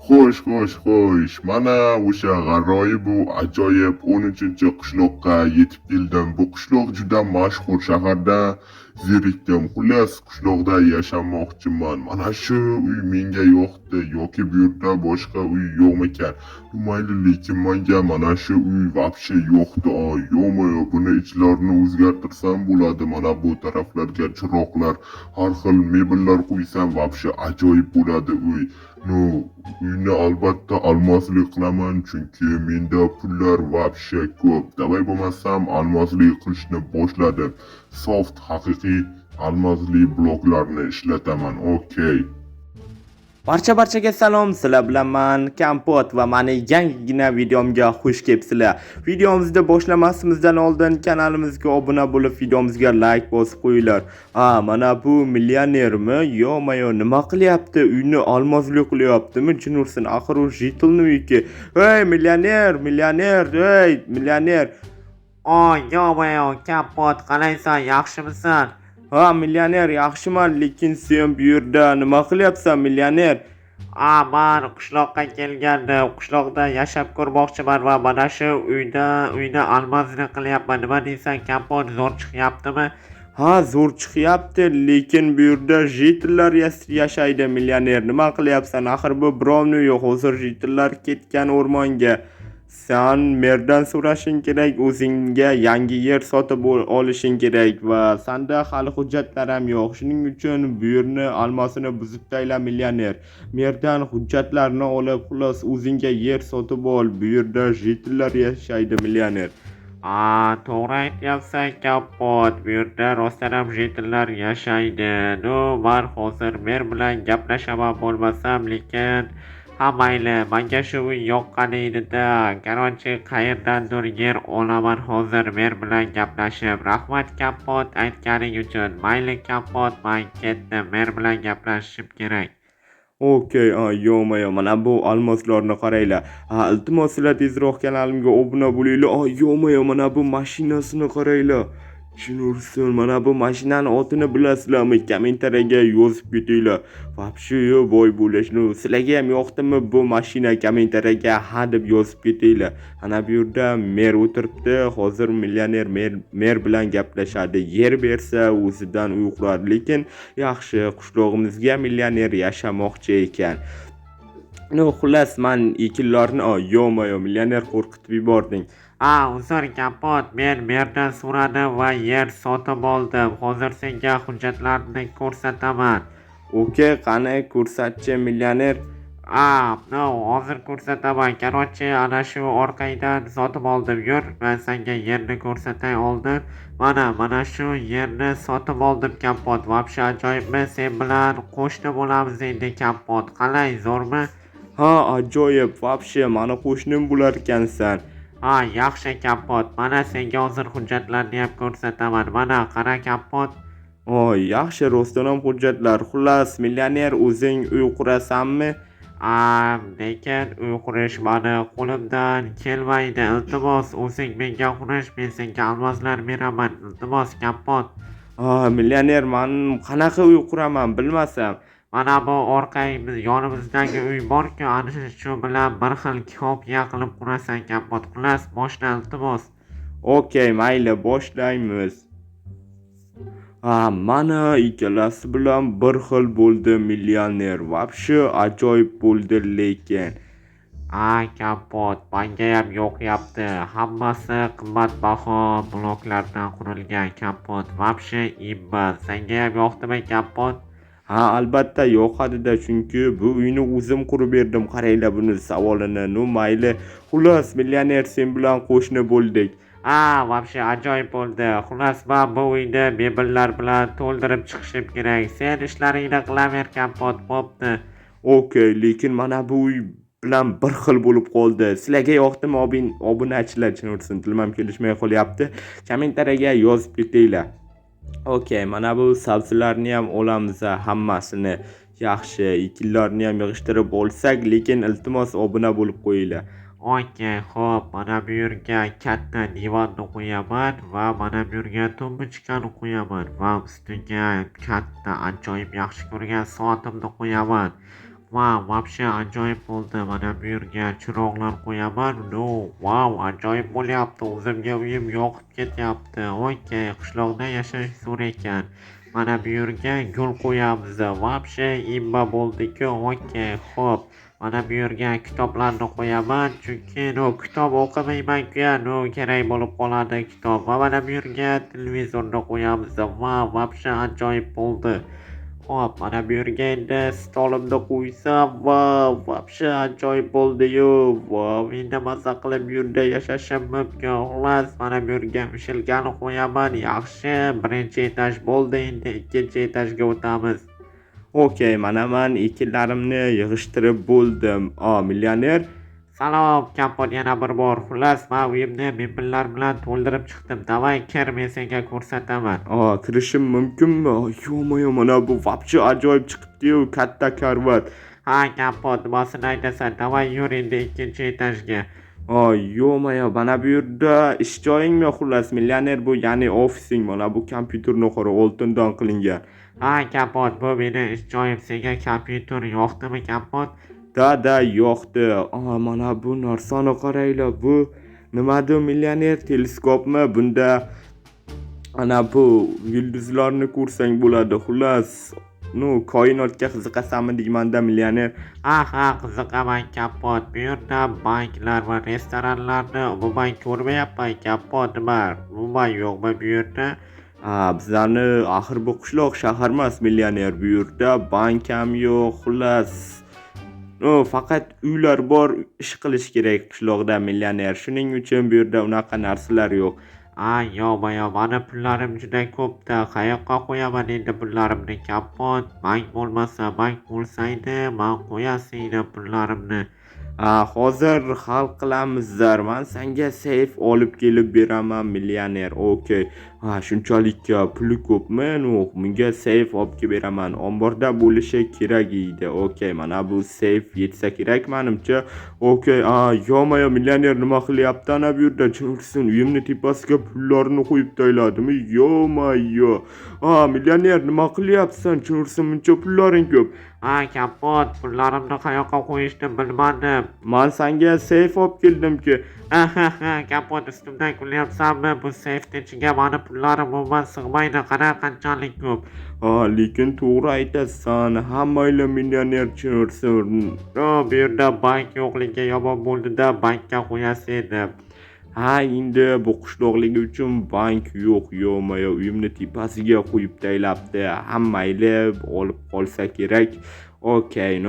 Xo'sh. Mana o'sha g'aroyib u ajoyib 13-qishloqqa yetib keldim. Bu qishloq juda mashhur, shahardan zerikdim. Xullas, qishloqda yashamoqchiman. Mana shu uy menga yoqdi. Yoki bu yerda boshqa uy yo'qmikan? Mayli, lekin menga mana shu uy vobshe yoqdi. Yo'q-mo'yo, buni ichlarini o'zgartirsam bo'ladi. Mana bu taraflarga chiroqlar, har xil mebellar qo'ysam vobshe ajoyib bo'ladi uy. No, uyni albatta almosli qilaman, chunki menda pullar vobshe ko'p. Davay bo'lmasam almosli qilishni boshladim. Soft haqiqiy almosli bloklarni ishlataman. Okey. Barchaga salom, sizlar bilan men Kompot va meni yangigina videomga xush kelibsizlar. Videomizni boshlamasimizdan oldin kanalimizga obuna bo'lib, videomizga like bosib qo'yinglar. Mana bu millionermi? Yo-mayo, nima qilyapti? Uyni almosli qilyaptimi? Jin ursin, axir u jitilni uyki. Hey millioner, hey millioner. Yo-mayo, Kompot, qalaysan, yaxshimisan? Millioner, yaxshiman, lekin sen bu yerda nima qilyapsan, millioner? Men qishloqqa kelgandim. Qishloqda yashab ko'rmoqchiman va mana shu uyni almosli qilyapman. Nima deysan, Kompot, zo'r chiqyaptimi? Zo'r chiqyapti, lekin bu yerda jitillar yashaydi, millioner. Nima qilyapsan? Axir bu birovni yo'q, hozir jitillar ketgan o'rmonga. Sen merdan so'rashing kerak, o'zingga yangi yer sotib olishing kerak va senda hali hujjatlar ham yo'q. Shuning uchun bu yerni almosini buzib tayla, millioner. Merdan hujjatlarni olib, xullas o'zingga yer sotib ol. Bu yerda jitillar yashaydi, millioner. To'g'ri aytyapsan, Kompot. Bu yerda rostdan ham jitillar yashaydi. Men hozir mer bilan gaplashaman bo'lmasam, lekin mayli, menga shu uy yoqqan edi-da. Qarochi, qayerdandir yer olaman hozir mer bilan gaplashib. Rahmat, Kompot, aytganing uchun. Mayli, Kompot, men ketdim. Mer bilan gaplashishim kerak. Okey, yo-mayo, mana bu almoslarni qaranglar. Iltimos sizlar tezroq kanalimga obuna bo'linglar. Yo-mayo, mana bu mashinasini qaranglar. Jin ursin, mana bu mashinani otini bilasizlarmi? Kommentariyaga yozib ketinglar. Vobshe boy bo'lishni sizlarga ham yoqdimi bu mashina? Kommentariyaga ha deb yozib ketinglar. Ana bu yerda mer o'tiribdi. Hozir millioner mer bilan gaplashadi. Yer bersa o'zidan uy qurar, lekin yaxshi, qishlog'imizga millioner yashamoqchi ekan. Xullas, men ekinlarni yo-mayo, millioner qo'rqitib yubording. Uzr, Kompot, men merdan so'radim va yer sotib oldim. Hozir senga hujjatlarni ko'rsataman. Okey, qani ko'rsatchi, millioner. Hozir ko'rsataman. Qarochi, ana shu orqangdan sotib oldim. Yur, men senga yerni ko'rsatay oldin. Mana shu yerni sotib oldim, Kompot. Vobshe ajoyibmi? Sen bilan qo'shni bo'lamiz endi, Kompot. Qalay, zo'rmi? Ajoyib, vobshe mani qo'shnim bo'lar ekansan. Yaxshi, Kompot. Mana senga hozir hujjatlarni ham ko'rsataman. Mana, qara, Kompot. Yaxshi, rostdan ham hujjatlar. Xullas, millioner, o'zing uy qurasanmi? Lekin uy qurish mani qo'limdan kelmaydi. Iltimos, o'zing menga qurish, men senga almoslar beraman. Iltimos, Kompot. Millioner, men qanaqa uy quraman bilmasam. Mana bu yonimizdagi uy bor-ku, ana shu bilan bir xil kopiya qilib qurasan, Kompot. Xullas, boshla, iltimos. Okey, mayli, boshlaymiz. Mana ikkalasi bilan bir xil bo'ldi, millioner. Vobshe ajoyib bo'ldi, lekin Kompot, menga ham yoqyapti. Hammasi qimmatbaho bloklardan qurilgan, Kompot. Vobshe imba. Senga ham yoqdimi, Kompot? Albatta yoqadi-da, chunki bu uyni o'zim qurib berdim. Qaranglar buni savolini. Mayli. Xullas, millioner, sen bilan qo'shni bo'ldik. Vobshe ajoyib bo'ldi. Xullas, men bu uyni mebellar bilan to'ldirib chiqishim kerak. Sen ishlaringni qilaver, Kompot, bo'pti. Okey, lekin mana bu uy bilan bir xil bo'lib qoldi. Sizlarga yoqdimi, obunachilar? Jin ursin, tilim ham kelishmay qolyapti. Kommentariyaga yozib ketinglar. Okey, mana bu sabzilarni ham olamiz, hammasini. Yaxshi, ekinlarni ham yig'ishtirib olsak, lekin iltimos obuna bo'lib qo'yinglar. Okey, xo'p, mana bu yerga katta divonni qo'yaman va mana bu yerga tumbuchkani qo'yaman va ustiga katta ajoyib yaxshi ko'rgan soatimni qo'yaman Wow, вообще ajoyib bo'ldi. Mana bu yerga chiroqlar qo'yaman. No, wow, ajoyib bo'lyapti. O'zimga uyim yoqib ketyapti. Okey, qishloqda yashash zo'r ekan. Mana bu yerga gul qo'yamiz. Вообще imba bo'ldi-ku. Okey, xo'p. Mana bu yerga kitoblarni qo'yaman, chunki kitob o'qimayman-ku, kerak bo'lib qoladi kitob. Va mana bu yerga televizorni qo'yamiz. Wow, вообще ajoyib bo'ldi. Hop, mana bu yerga endi stolimni qo'ysam, wow, вообще ajoyib bo'ldi-yu. Wow, endi maza qilib bu yerda yashashim mumkin. Xullas, mana bu yerga mishilkani qo'yaman. Yaxshi, birinchi etaj bo'ldi, endi ikkinchi etajga o'tamiz. Okey, mana men ekinlarimni yig'ishtirib bo'ldim. Millioner. Salom, Kapot yana bir bor. Xullas, men uyimni mebellar bilan to'ldirib chiqdim. Davay, kir, men senga ko'rsataman. Kirishim mumkinmi? Yo-moyo, mana bu вообще ajoyib chiqibdi-yu, katta karvat. Ha, Kapot, nimasini aytasan? Davay, yur endi ikkinchi etajga. Yo-moyo, mana bu yerda ish joyingmi? Xullas, millioner bu, ya'ni ofising. Mana bu kompyuterni qara, oltindan qilingan. Ha, Kapot, bu meni ish joyim. Senga kompyuter yoqdimi, Kapot? Da yoqdi. Mana bu narsani qaranglar. Bu nimadir, millioner? Teleskopmi? Bunda ana bu yulduzlarni ko'rsang bo'ladi. Xullas, koinotga qiziqasanmi deymanda, millioner? Ha, qiziqaman, Kapot. Bu yerda banklar va restoranlarni umuman ko'rmayapman, Kapot. Nima? Umuman yo'qmi bu yerda? Bizlarni axir bu qishloq shahar emas, millioner. Bu yerda bank ham yo'q. Xullas, faqat uylar bor, ish qilish kerak qishloqda, millioner. Shuning uchun bu yerda unaqa narsalar yo'q. Yo-moyo, mani pullarim juda ko'pda. Qayoqqa qo'yaman endi pullarimni, Kapot? Bank bo'lmasa, bank bo'lsa edi, men qo'yasizlar pullarimni. Hozir hal qilamizlar. Men senga seyf olib kelib beraman, millioner. Okey. Shunchalik puli ko'pmi? Menga seyf olib kelib beraman. Omborda bo'lishi kerak edi. Okey, mana bu seyf yetsa kerak menimcha. Okey. Yo-moyo, millioner nima qilyapti ana bu yerda? Chunki uyimni tepasiga pullarni qo'yib tayladimi? Yo-moyo. Millioner nima qilyapsan? Chunki buncha pullaring ko'p. Kapot, pullarimni qayoqqa qo'yishni bilmadim. Men senga seyf olib keldim-ku. Kapot, ustimdan kulyapsanmi? Bu seyfni ichiga mani pullarim umuman sig'maydi. Qara, qanchalik ko'p. Lekin to'g'ri aytasan. Hammanglar millioner chunursin. Bu yerda bank yo'qligi yomon bo'ldi-da, bankka qo'yasiz edi. Endi bu qishloqligi uchun bank yo'q. Yo-moyo, uyimni tepasiga qo'yib taylabdi. Hammanglar olib qolsa kerak. Okey,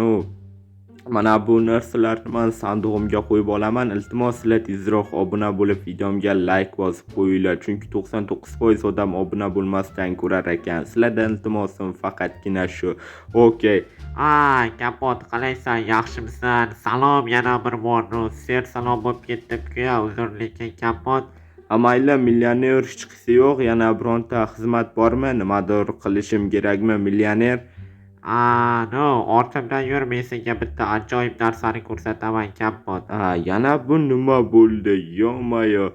mana bu narsalarni men sandig'imga qo'yib olaman. Iltimos, sizlar tezroq obuna bo'lib, videomga like bosib qo'yinglar. Chunki 99% odam obuna bo'lmasdan ko'rar ekan. Sizlardan iltimosim faqatgina shu. Okey. Kapot, qalaysan? Yaxshimisan? Salom yana bir bor. Ser salom bo'lib ketdi-ku, uzr lekin, Kapot. Mayli, millioner, hech qisi yo'q. Yana bironta xizmat bormi? Nimadir qilishim kerakmi, millioner? Ortimdan yur, men senga bitta ajoyib narsani ko'rsataman, Kapot. Yana bu nima bo'ldi? Yo-moyo.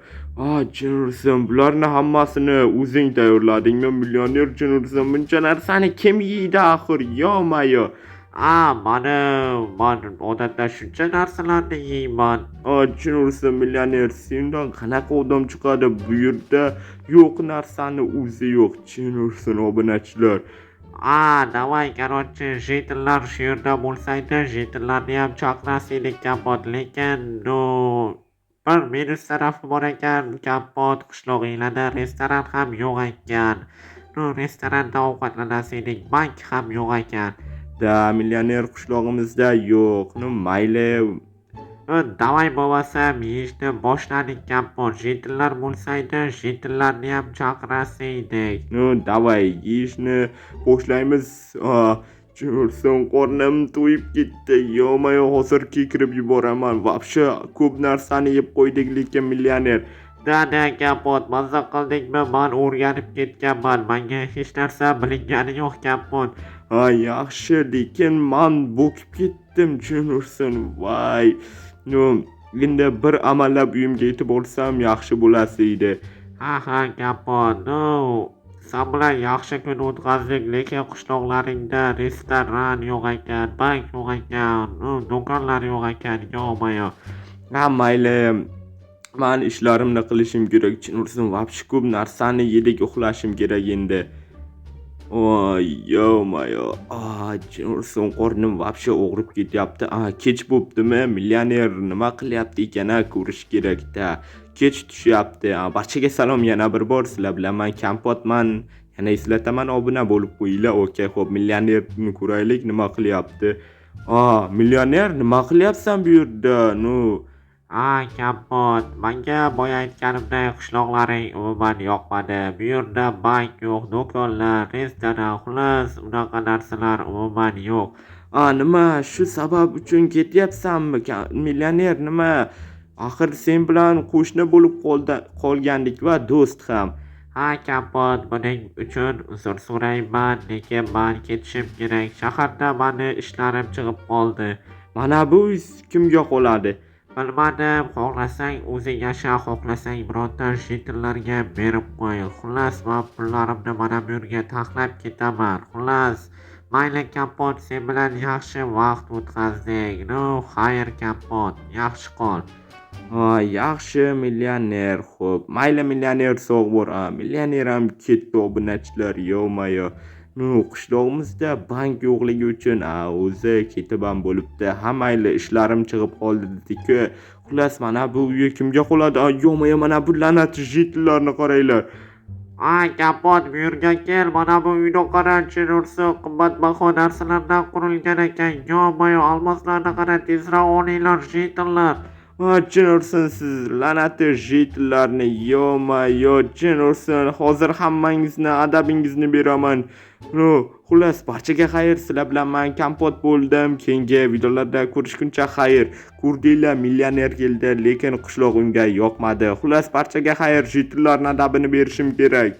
Chunursin, bularni hammasini o'zing tayyorladingmi, millioner? Chunursin, buncha narsani kim yeydi axir? Yo-moyo. Men odatda shuncha narsalarni yeyman. Chunursin, millioner, sendan qanaqa odam chiqadi? Bu yerda yo'q narsani o'zi yo'q. Chunursin, obunachilar. Davay, короче, jetonlar shu yerda bo'lsaydi, jetonlarni ham chaqirasizlik, Kapot. Lekin, bir minus tarafi bor ekan, Kapot. Qishlog'inglarda restoran ham yo'q ekan. Restoranda ovqatlanasizlik, bank ham yo'q ekan. Millioner, qishlog'imizda yo'q. Mayli. Davay bo'lmasa, yeyishni boshladik, Kapot. Jetonlar bo'lsaydi, jetonlarni ham chaqirasizdik. Davay, yeyishni boshlaymiz. Chunursin, qornim to'yib ketdi. Yo-moyo, hozir kekirib yuboraman. Вообще ko'p narsani yeb qo'ydik, lekin millioner. Da, Kapot, maza qildingmi? Men o'rganib ketganman. Menga hech narsa bilingani yo'q, Kapot. Yaxshi, lekin men bo'kib ketdim, chunursin. Voy. Endi bir amallab uyimga yetib olsam yaxshi bo'lasi edi. Kapot. Sen bilan yaxshi kun o'tkazdik, lekin qishloqlaringda restoran yo'q ekan, bank yo'q ekan, do'konlar yo'q ekan, yo'q. Ha mayli, men ishlarimni qilishim kerak. Chinursin, vobshe ko'p narsani yedik, uxlashim kerak endi. Voy, yo-mayo. Chinursin, qornim vobshe og'rib ketyapti. Kech bo'ptimi? Millioner nima qilyapti ekan, ko'rish kerak-da. Kech tushyapti. Barchaga salom yana bir bor. Sizlar bilan men Kompotman. Yana eslataman, obuna bo'lib qo'yinglar. Okey, xo'p, millionerni ko'raylik, nima qilyapti. Millioner, nima qilyapsan bu yerda? Kompot, menga boya aytganimdek qishloqlaring umuman yoqmadi. Bu yerda bank yo'q, do'konlar, restoran, xullas unaqa narsalar umuman yo'q. Nima, shu sabab uchun ketyapsanmi? Millioner nima? Axir sen bilan qo'shni bo'lib qolgandik va do'st ham. Kompot, buning uchun uzr so'rayman, lekin men ketishim kerak. Shaharda meni ishlarim chiqib qoldi. Mana bu kimga qoladi? Bilmadim, xohlasang o'zing yasha, xohlasang bironta jetonlarga berib qo'y. Xullas, men pullarimni mana bu yerga taxlab ketaman. Xullas, mayli Kompot, sen bilan yaxshi vaqt o'tkazdik. Xayr Kompot, yaxshi qol. Yaxshi millioner. Xo'p, mayli millioner, sog' bo'l. Millioner ham ketdi, obunachilar, yo-mayo. Qishlog'imizda bank yo'qligi uchun o'zi ketib ham bo'libdi. Mayli, ishlarim chiqib qoldi dedi-ku. Xullas, mana bu uy kimga qoladi? Yo-mayo, mana bu la'nat jetonlarni qaranglar. Kompot, bu yerga kel, mana bu uyni qara, Chinursin qimmatbaho narsalardan qurilgan ekan. Yo-mayo, olmoslarni qara, tezroq olinglar, jetonlar. Chinursin, siz la'nati jetonlarni, yo-mayo, Chinursin, hozir hammangizni adabingizni beraman. Xullas, barchaga xayr. Sizlar bilan men Kompot bo'ldim. Keyingi videolarda ko'rishguncha xayr. Ko'rdinglar, millioner keldi, lekin qishloq unga yoqmadi. Xullas, barchaga xayr. Jetonlarning adabini berishim kerak.